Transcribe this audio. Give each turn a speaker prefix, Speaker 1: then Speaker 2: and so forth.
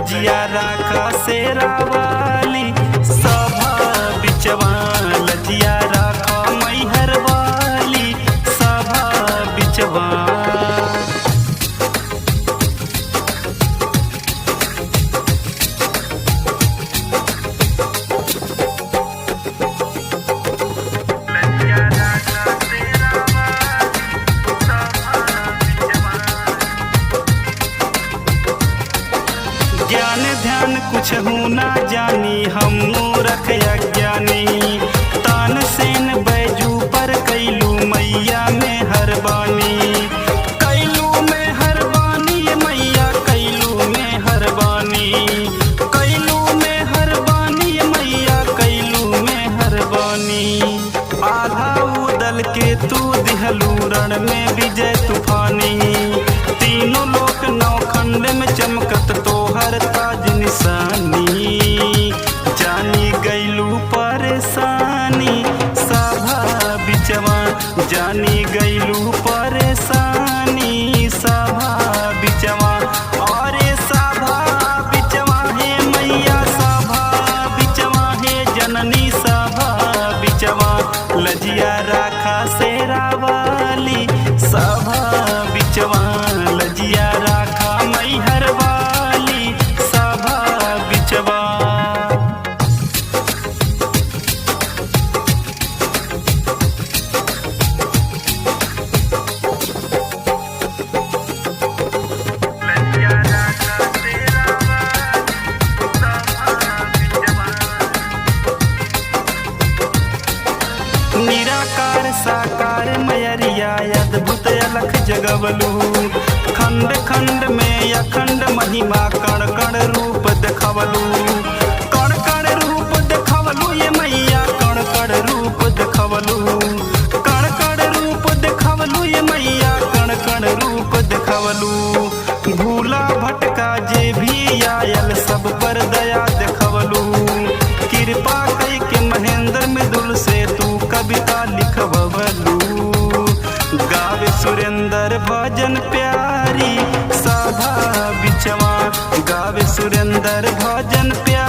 Speaker 1: लजिया राखा शेरा वाली सभा बिचवा, लजिया राखा मैहर वाली सभा बिचवा। ज्ञान ध्यान कुछ हूँ ना जानी हम मूरख अज्ञानी, तान सेन बैजू पर कैलू मैया में हरबानी, कैलू में हरबानी ये मैया कैलू में हरबानी, कैलू में हरबानी ये मैया कैलू में हरबानी। आधा उदल के तू दिहलू रण में विजय तूफानी, तीनों लोक नौखंड में चमकत तोहर ताज निशानी, जानी गैलू परेशानी सभा बिचवा, जानी गैलू परेशानी सभा बिचवा। और सभा बिचवा हे मैया सभा बिचवा हे जननी सभा बिचवा, लजिया राखा शेरा वाली सभा बिचवा, लजिया राखा मैहर वाली सभा बिचवा। निराकार साकार मयरिया अद्भुत अलख जगवलू, खंड खंड में अखंड महिमा कण कण रूप देखवलू, कण कण रूप देखवलू ये मैया कण कण रूप देखवलू, कण कण रूप देखवलू ये मैया कण कण रूप देखवलू। भूला भटका जे भी आयल सब पर दया देखवलू, कृपा कई के महेंद्र मृदुल से तू कविता लिखवलू, गावे सुरेंद्र भजन प्यारी सभा बिचवा, गावे सुरेंद्र भजन प्यारी।